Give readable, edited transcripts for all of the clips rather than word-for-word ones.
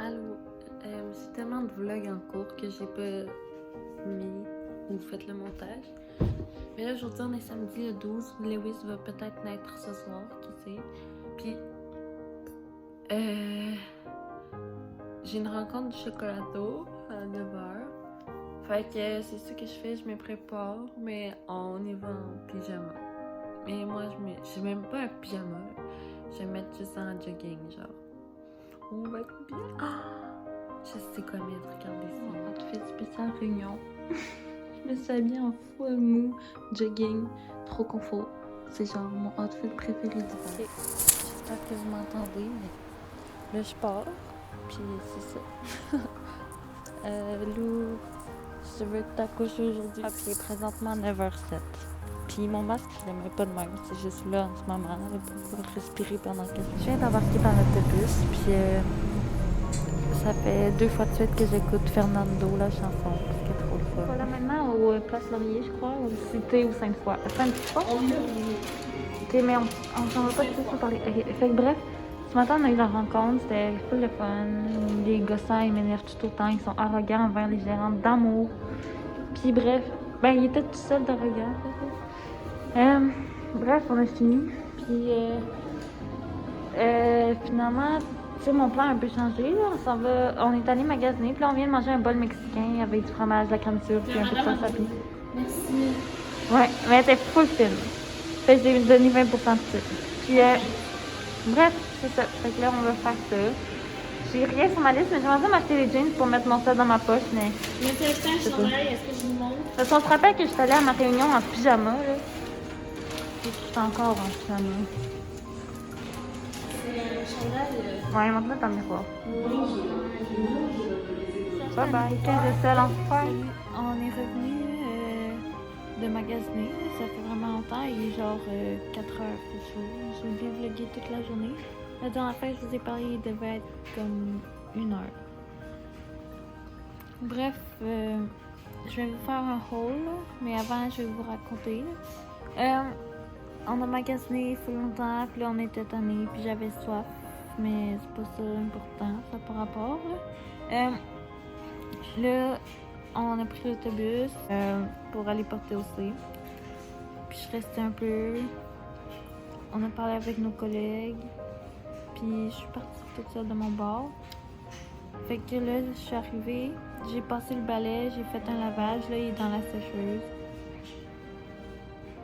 Allô, j'ai tellement de vlogs en cours que j'ai pas mis ou fait le montage. Mais là, aujourd'hui, on est samedi le 12. Lewis va peut-être naître ce soir, qui sait. Puis, j'ai une rencontre du chocolato à 9h. Fait que c'est ça que je fais, je me prépare, mais on y va en pyjama. Mais moi, je mets même pas un pyjama, là. Je vais mettre juste en jogging, genre. On va être bien. Je sais quoi mettre, regardez ça. Mon outfit spécial réunion. Je me suis habillée en full mou, jogging, trop confort. C'est genre mon outfit préféré d'hiver. J'espère que vous m'entendez, mais là je pars, puis c'est ça. Lou, je veux que t'accouches aujourd'hui. Puis il est présentement 9h07. Puis mon masque, je l'aimais pas de même. C'est juste là en ce moment, là, pour pouvoir respirer pendant que je viens d'embarquer dans l'autobus. Puis ça fait 2 fois de suite que j'écoute Fernando, la chanson, parce qu'elle est trop le fun. Voilà maintenant au Place Laurier, je crois, ou Cité ou Sainte-Foy. Sainte-Foy? Ok, mais on s'en va pas tout de suite parler. Ok, fait que bref, ce matin on a eu la rencontre, c'était full de fun. Les gossins, ils m'énervent tout autant, ils sont arrogants envers les gérantes d'amour. Puis bref, ben il était tout seul d'arrogant. Bref, on a fini. Puis finalement, tu sais, mon plan a un peu changé. Là. On est allé magasiner, puis là, on vient de manger un bol mexicain avec du fromage, de la crème sûre, puis un peu de sauce à pied. Merci. Ouais, mais elle était full fine. Fait que j'ai donné 20% de sucre. Puis bref, c'est ça. Fait que là, on va faire ça. J'ai rien sur ma liste, mais j'aimerais bien m'acheter des jeans pour mettre mon sac dans ma poche, mais... Mais c'est le temps C'est de chandail, est-ce que je vous montre? Parce qu'on se rappelle que je suis allée à ma réunion en pyjama, là. Et je suis encore en pyjama. C'est un chandail. Ouais, maintenant, t'en miroir. Bye Bye bye. Je sais l'enfer. Salut, on est revenu de magasiner. Ça fait vraiment longtemps. Il est genre 4h quelque chose. J'ai oublié de vlogger toute la journée. La dernière fois que je vous ai parlé, il devait être comme 1h. Bref, je vais vous faire un haul, mais avant, je vais vous raconter. On a magasiné full longtemps, puis là, on était tannés, puis j'avais soif. Mais c'est pas ça important, ça par rapport. Là, on a pris l'autobus pour aller porter au C. Puis je restais un peu. On a parlé avec nos collègues. Puis je suis partie toute seule de mon bar. Fait que là, je suis arrivée. J'ai passé le balai, j'ai fait un lavage. Là, il est dans la sécheuse.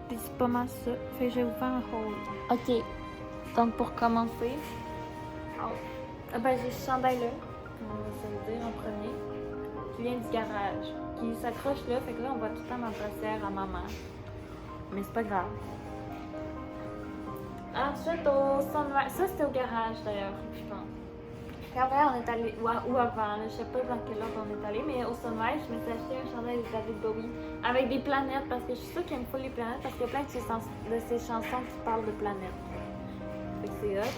Puis c'est pas mal ça. Fait que je vais vous faire un haul. Ok. Donc pour commencer. J'ai ce chandail là. On va se le dire en premier. Qui vient du garage, qui s'accroche là, fait que là on voit tout le temps ma brassière à maman. Mais c'est pas grave. Ensuite au Sunrise, ça c'était au garage d'ailleurs, je pense. Puis après on est allé, ou avant, là, je sais pas dans quel ordre on est allé, mais au Sunrise, je me suis acheté un chandail de David Bowie avec des planètes parce que je suis sûre qu'il aime pas les planètes parce qu'il y a plein de ses chansons qui parlent de planètes. Fait que c'est hot.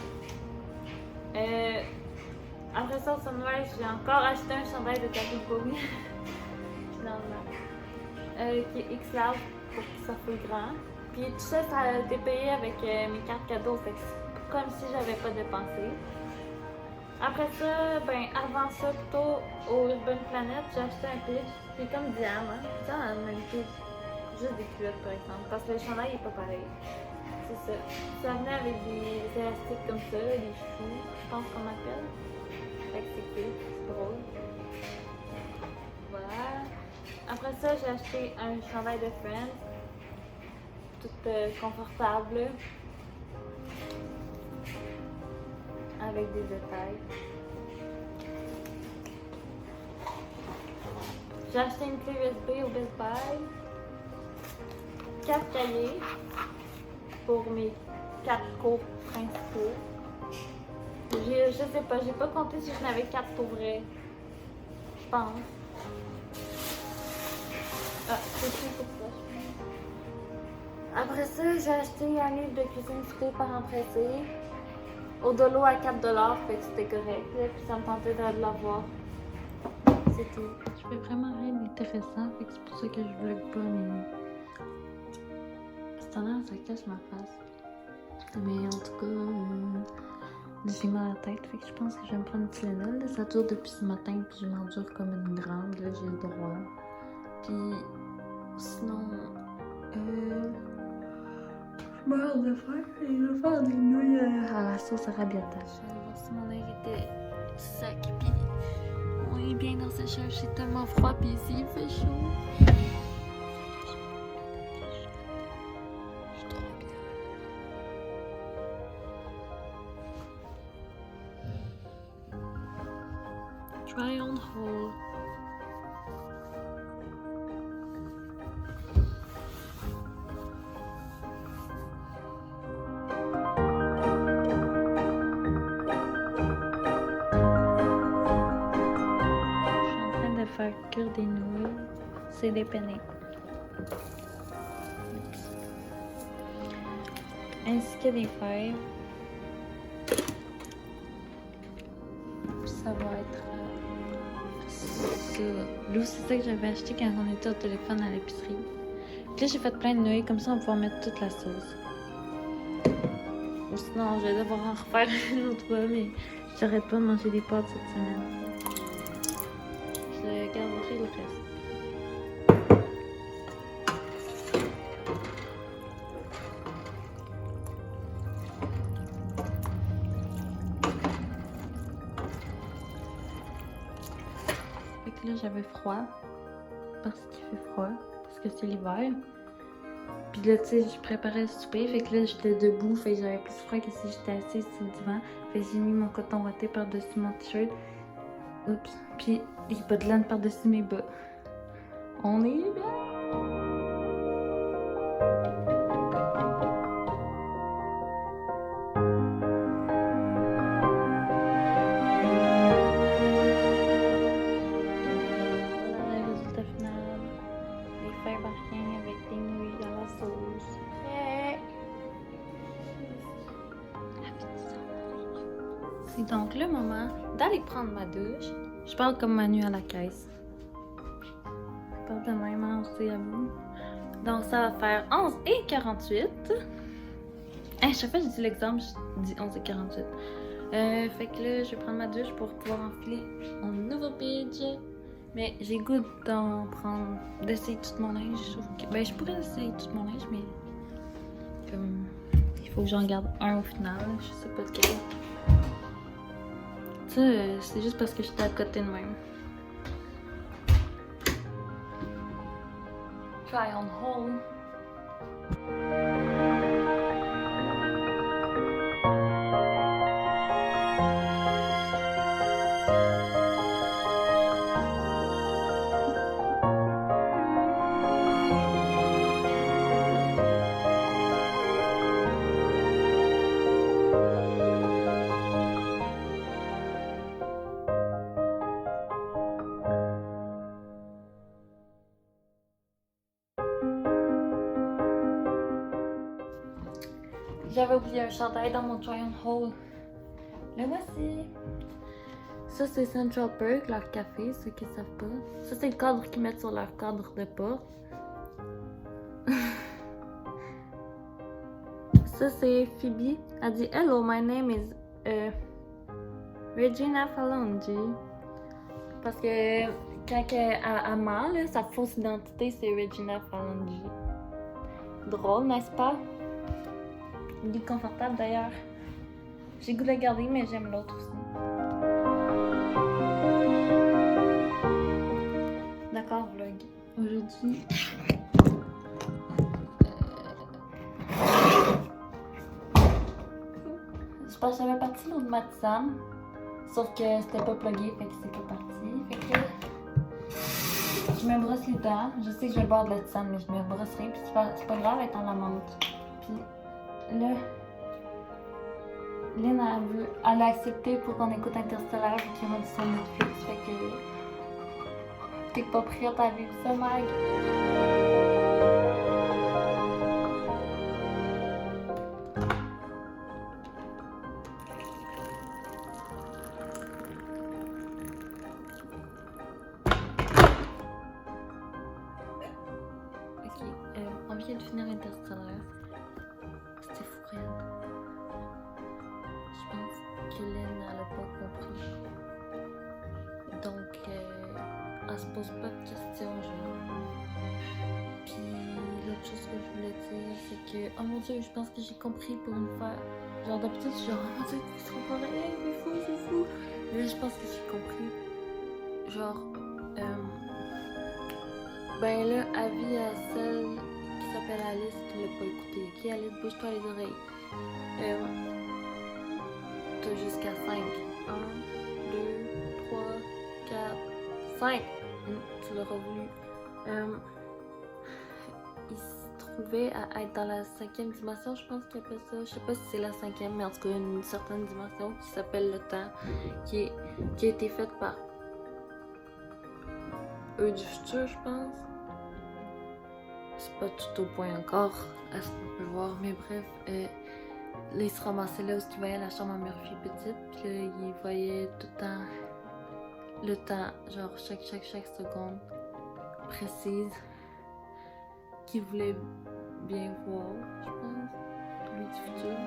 Après ça, au Sunrise, j'ai encore acheté un chandail de David Bowie. Finalement. Qui est X-Large pour qu'il soit plus grand. Puis tout ça, ça a été payé avec mes cartes cadeaux. Fait que c'est comme si j'avais pas dépensé. Après ça, avant ça, plutôt au Urban Planet, j'ai acheté un pitch qui est comme Diane. Hein? Ça, en même temps, juste des culottes par exemple. Parce que le chandail est pas pareil. C'est ça. Ça venait avec des élastiques comme ça, des choux, je pense qu'on appelle. Fait que c'est cool, c'est drôle. Voilà. Après ça, j'ai acheté un chandail de Friends. Tout confortable. Avec des détails. J'ai acheté une clé USB au Best Buy. 4 cahiers pour mes 4 cours principaux. Je sais pas, j'ai pas compté si j'en avais 4 pour vrai. Je pense. C'est tout pour ça, je pense. Après ça, j'ai acheté un livre de cuisine souper par empressé. Au dolo à 4$, fait que c'était correct. Puis ça me tentait de l'avoir. C'est tout. Je fais vraiment rien d'intéressant, fait que c'est pour ça que je vlog pas, mais... C'est tendance, ça cache ma face. Mais en tout cas, J'ai mal à la tête, fait que je pense que je vais me prendre une Tylenol. Là, ça dure depuis ce matin, puis je m'endure comme une grande. Là, j'ai le droit. Puis sinon, je me hâte de faire. Je vais faire des nouilles à la sauce arrabbiata. Je suis allée voir si mon air était sec, puis on est bien dans ce char. C'est tellement froid, puis ici il fait chaud. Je suis trop bien. Try on hold. Faire cuire des nouilles, c'est des penne. Ainsi que des fèves. Puis ça va être ça. Là, c'est ça que j'avais acheté quand on était au téléphone à l'épicerie. Puis là, j'ai fait plein de nouilles, comme ça on va pouvoir mettre toute la sauce. Ou sinon, je vais devoir en refaire une autre fois, mais j'arrête pas de manger des pâtes cette semaine. Je garderai le reste. Fait que là, j'avais froid. Parce qu'il fait froid. Parce que c'est l'hiver. Puis là, tu sais, je préparais le souper. Fait que là, j'étais debout. Fait que j'avais plus froid que si j'étais assise sur le divan. Fait que j'ai mis mon coton watté par-dessus mon t-shirt. Oups. Puis il n'y a pas de laine par-dessus mes bas. On est bien! Voilà le résultat final. Les fèves à rien avec des nouilles à la sauce. Yeah. C'est donc le moment d'aller prendre ma douche. Je parle comme Manu à la caisse. Je parle de même aussi à vous. Donc ça va faire 11h48. Chaque fois que je dis l'exemple, je dis 11h48. Fait que là, je vais prendre ma douche pour pouvoir enfiler mon nouveau pitch. Mais j'ai goût d'essayer tout mon linge. Ben, je pourrais essayer tout mon linge, mais comme il faut que j'en garde un au final. Je sais pas lequel. Ça, c'est juste parce que j'étais à côté de même. Try on hold. J'avais oublié un chandail dans mon try on hold. Le voici. Ça, c'est Central Perk, leur café, ceux qui savent pas. Ça, c'est le cadre qu'ils mettent sur leur cadre de porte. Ça, c'est Phoebe. Elle dit Hello, my name is Regina Falonji. Parce que quand elle ment, là, sa fausse identité, c'est Regina Falonji. Drôle, n'est-ce pas? Il est confortable d'ailleurs. J'ai goût de le garder, mais j'aime l'autre aussi. D'accord, vlog. Aujourd'hui, je pense que j'avais parti l'eau de ma tisane. Sauf que c'était pas plugué, fait que c'est pas parti. Fait que je me brosse les dents. Je sais que je vais boire de la tisane, mais je me brosserai. Puis c'est pas grave, elle est en la menthe. Puis là, Lynn, elle a accepté pour qu'on écoute Interstellar vu qu'il y a du son Netflix. Fait que t'es pas prête à vivre ça, Mag? Ok, on vient de finir Interstellar. C'était fou, rien. Je pense elle se pose pas de questions, genre. Puis l'autre chose que je voulais dire, c'est que, oh mon dieu, je pense que j'ai compris pour une fois. Genre d'habitude, je suis genre, oh mon dieu, qu'est-ce qu'on parle? Hey, c'est fou. Mais là, je pense que j'ai compris. Genre, ben là, avis à celle qui s'appelle Alice qui l'a pas écouté. Ok, Alice, bouge-toi les oreilles. T'as jusqu'à 5. 1, 2, 3, 4, 5. Tu l'auras voulu. Il se trouvait à être dans la 5e dimension, je pense qu'il appelle ça. Je sais pas si c'est la 5e, mais en tout cas une certaine dimension qui s'appelle le temps, qui a été faite par eux du futur, je pense. C'est pas tout au point encore à ce qu'on peut voir, mais bref. Là, il se ramassait là où il voyait la chambre à Murphy petite, puis là, il voyait tout le temps, genre chaque seconde précise qu'il voulait bien voir, je pense, lui du futur.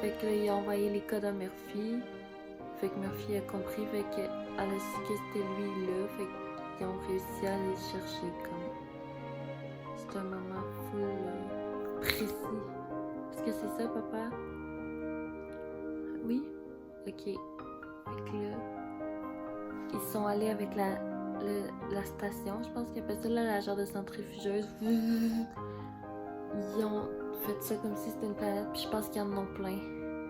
Fait que là, il a envoyé les codes à Murphy, fait que Murphy a compris, fait qu'elle a su que c'était lui là, fait qu'ils ont réussi à aller le chercher comme. C'est un moment full précis. Est-ce que c'est ça, papa? Oui? Ok. Fait que là, ils sont allés avec la station, je pense qu'ils appellent ça là, la genre de centrifugeuse. Ils ont fait ça comme si c'était une planète, puis je pense qu'ils en ont plein.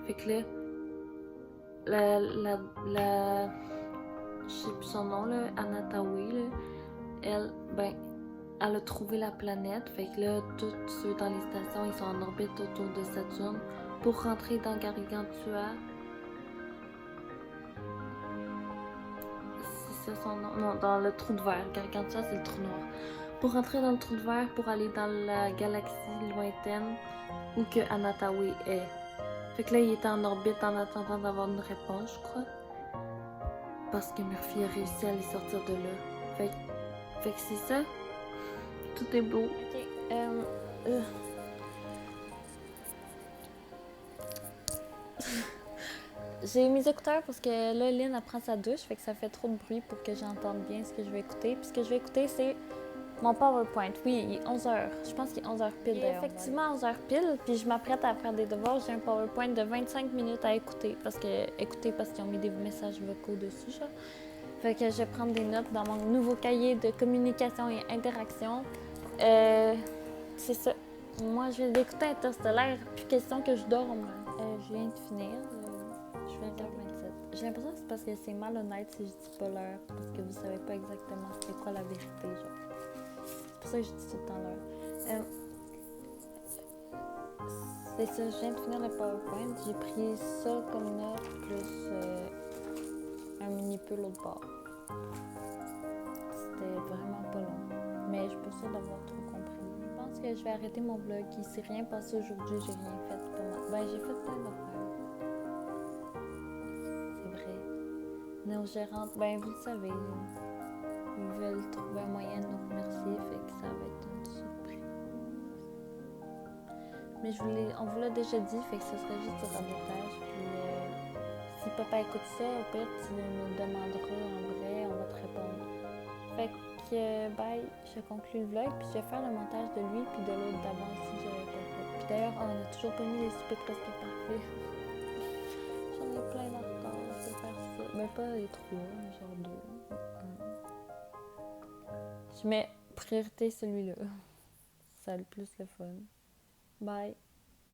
Fait que là, je sais plus son nom, là, Anatawi, là, elle a trouvé la planète. Fait que là, tous ceux dans les stations, ils sont en orbite autour de Saturne pour rentrer dans Gargantua. C'est ça son nom? Non, dans le trou de verre. Gargantua, c'est le trou noir. Pour rentrer dans le trou de verre, pour aller dans la galaxie lointaine où que Anatawi est. Fait que là, il était en orbite en attendant d'avoir une réponse, je crois. Parce que Murphy a réussi à les sortir de là. Fait que c'est ça. Tout est beau. Ok. J'ai mes écouteurs parce que là, Lynn, elle prend sa douche, fait que ça fait trop de bruit pour que j'entende bien ce que je vais écouter. Puis ce que je vais écouter, c'est mon PowerPoint. Oui, il est 11h. Je pense qu'il est 11h pile d'ailleurs. Effectivement, 11h pile. Puis je m'apprête à faire des devoirs. J'ai un PowerPoint de 25 minutes à écouter. Parce qu'ils ont mis des messages vocaux dessus, genre. Fait que je vais prendre des notes dans mon nouveau cahier de communication et interaction. C'est ça. Moi, je vais écouter Interstellaire. Puis question que je dorme. Je viens de finir. Je viens de 27. J'ai l'impression que c'est parce que c'est malhonnête si je dis pas l'heure. Parce que vous savez pas exactement c'est quoi la vérité, genre. C'est pour ça que je dis tout le temps l'heure. C'est ça, je viens de finir le PowerPoint. J'ai pris ça comme note, plus un mini peu l'autre bord. C'était vraiment pas long. Mais je suis pas sûre d'avoir trop compris. Je pense que je vais arrêter mon vlog. Il s'est rien passé aujourd'hui, j'ai rien fait pour moi. Ben, j'ai fait plein d'affaires. C'est vrai. Nos gérantes, ben vous le savez, ils veulent trouver un moyen de nous remercier, fait que ça va être une surprise. Mais on vous l'a déjà dit, fait que ce serait juste du rabotage. Puis si papa écoute ça, au pire, tu nous demanderas en vrai, on va te répondre. Fait que bye, je conclue le vlog, puis je vais faire le montage de lui puis de l'autre d'avant si j'avais pas fait. Puis d'ailleurs, on a toujours pas mis les soupers presque parfaits. J'en ai plein d'en retard, je vais faire ça. Mais pas les 3, mais genre 2. Je mets priorité celui-là. C'est le plus le fun. Bye.